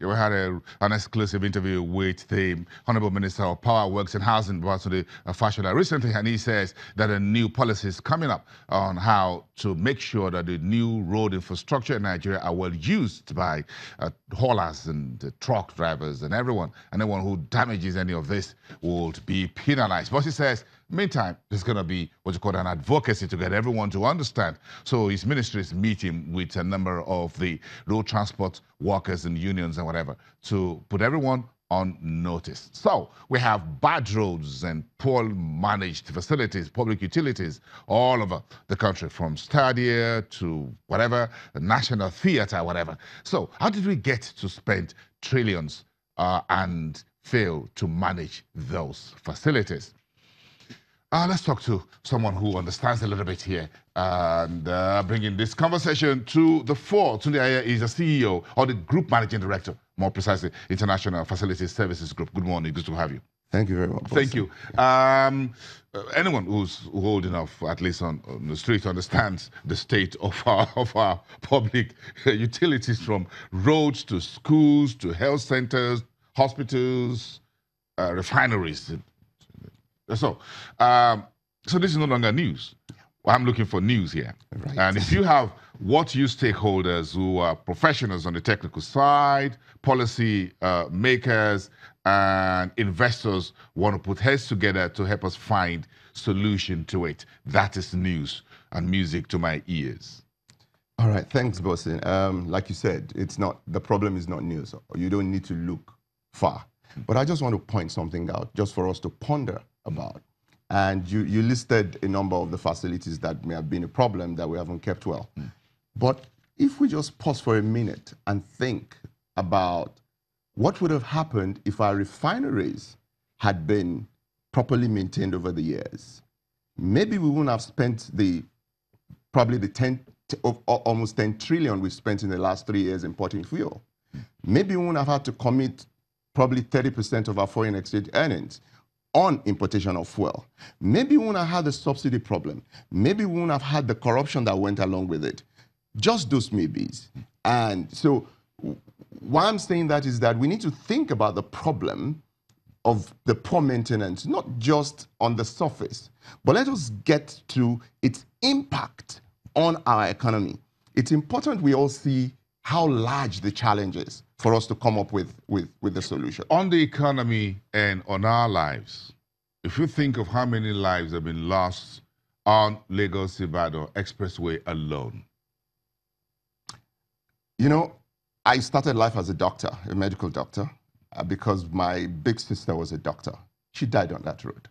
we had an exclusive interview with the Honorable Minister of Power, Works and Housing, Babatunde Fashola, recently, and he says that a new policy is coming up on how to make sure that the new road infrastructure in Nigeria are well used by haulers and truck drivers and everyone. And anyone who damages any of this would be penalized. But he says, meantime, there's going to be what you call an advocacy to get everyone to understand. So his ministry is meeting with a number of the road transport workers and unions and whatever to put everyone on notice. So we have bad roads and poor managed facilities, public utilities all over the country, from stadia to whatever, the National Theatre, whatever. So how did we get to spend trillions and fail to manage those facilities? Let's talk to someone who understands a little bit here and bringing this conversation to the fore. Tunde Ayeye is the CEO, or the Group Managing Director, more precisely, International Facilities Services Group. Good morning. Good to have you. Thank you very much. Thank you. Anyone who's old enough, at least on the street, understands the state of our public utilities, from roads to schools to health centers, hospitals, refineries. So this is no longer news. I'm looking for news here. Right. And if you have what you stakeholders who are professionals on the technical side, policy makers and investors want to put heads together to help us find solution to it, that is news and music to my ears. All right, thanks, Bosin. Like you said, the problem is not news. You don't need to look far. But I just want to point something out just for us to ponder about. And you listed a number of the facilities that may have been a problem that we haven't kept well. But if we just pause for a minute and think about what would have happened if our refineries had been properly maintained over the years, maybe we wouldn't have spent almost 10 trillion we've spent in the last 3 years importing fuel. Maybe we wouldn't have had to commit probably 30% of our foreign exchange earnings on importation of fuel. Maybe we wouldn't have had the subsidy problem. Maybe we wouldn't have had the corruption that went along with it. Just those maybes. And so why I'm saying that is that we need to think about the problem of the poor maintenance, not just on the surface, but let us get to its impact on our economy. It's important we all see how large the challenge is for us to come up with the solution. On the economy and on our lives, if you think of how many lives have been lost on Lagos-Ibadan Expressway alone. You know, I started life as a doctor, a medical doctor, because my big sister was a doctor. She died on that road.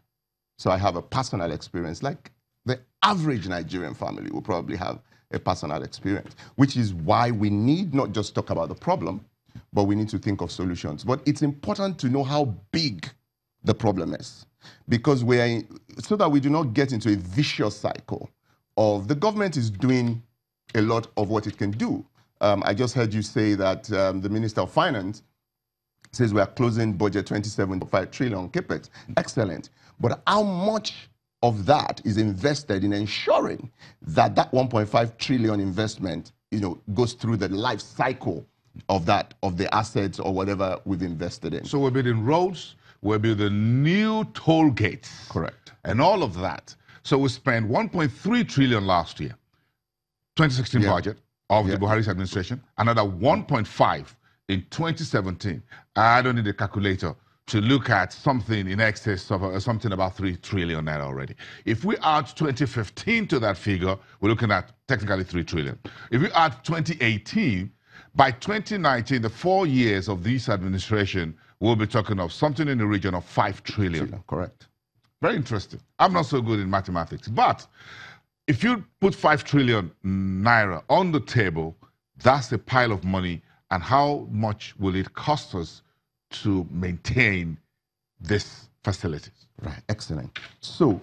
So I have a personal experience, like the average Nigerian family will probably have a personal experience, which is why we need not just talk about the problem, but we need to think of solutions. But it's important to know how big the problem is, because so that we do not get into a vicious cycle of the government is doing a lot of what it can do. I just heard you say that the Minister of Finance says we are closing budget 27.5 trillion capex. Excellent. But how much of that is invested in ensuring that 1.5 trillion investment, goes through the life cycle of the assets or whatever we've invested in? So we're building roads, we're building new toll gates. Correct. And all of that. So we spent 1.3 trillion last year, 2016 budget of the Buhari's administration, another 1.5 in 2017. I don't need a calculator to look at something in excess of something about 3 trillion naira already. If we add 2015 to that figure, we're looking at technically 3 trillion. If we add 2018, by 2019, the 4 years of this administration, we'll be talking of something in the region of 5 trillion. Correct. Very interesting. I'm not so good in mathematics, but if you put 5 trillion naira on the table, that's a pile of money. And how much will it cost us to maintain this facilities? Right, excellent. So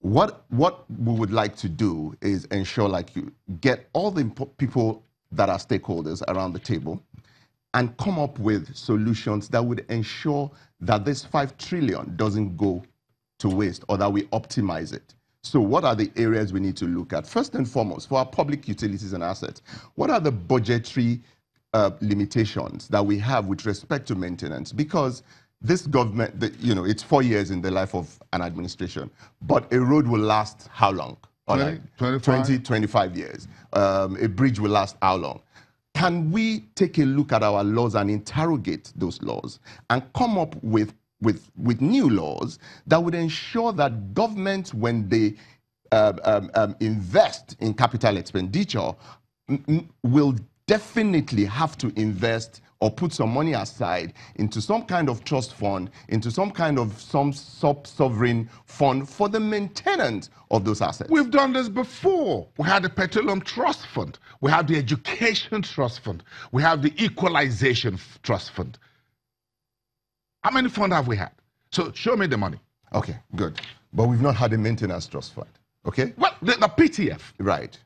what we would like to do is ensure, like, you get all the people that are stakeholders around the table and come up with solutions that would ensure that this 5 trillion doesn't go to waste, or that we optimize it. So what are the areas we need to look at? First and foremost, for our public utilities and assets, what are the budgetary limitations that we have with respect to maintenance, because this government, it's 4 years in the life of an administration, but a road will last how long? 20, 25? 20, 25 years. A bridge will last how long? Can we take a look at our laws and interrogate those laws and come up with new laws that would ensure that governments, when they invest in capital expenditure, will definitely have to invest or put some money aside into some kind of trust fund, into some kind of sub-sovereign fund for the maintenance of those assets? We've done this before. We had the Petroleum Trust Fund. We have the Education Trust Fund. We have the Equalization Trust Fund. How many funds have we had? So show me the money. Okay, good. But we've not had a maintenance trust fund, okay? Well, the PTF. Right.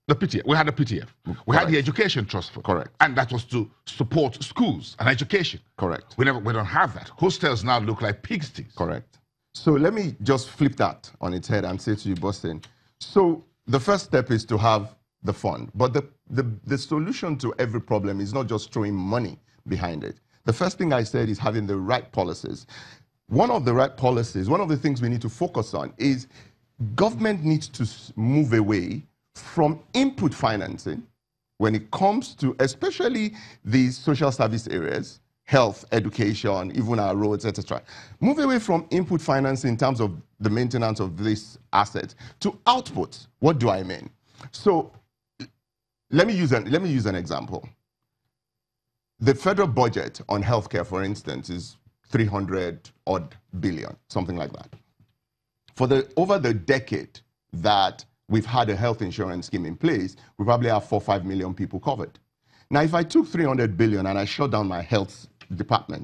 The PTF. We had the PTF. We had the Education Trust Fund. Correct. And that was to support schools and education. Correct. We don't have that. Hostels now look like pigsties. Correct. So let me just flip that on its head and say to you, Boston, so the first step is to have the fund. But the solution to every problem is not just throwing money behind it. The first thing I said is having the right policies. One of the right policies, one of the things we need to focus on is government needs to move away from input financing when it comes to especially these social service areas, health, education, even our roads, etc. Move away from input financing in terms of the maintenance of this asset to output. What do I mean? So let me use an example. The federal budget on healthcare, for instance, is 300-odd billion, something like that. Over the decade that we've had a health insurance scheme in place, we probably have 4 or 5 million people covered. Now, if I took 300 billion and I shut down my health department,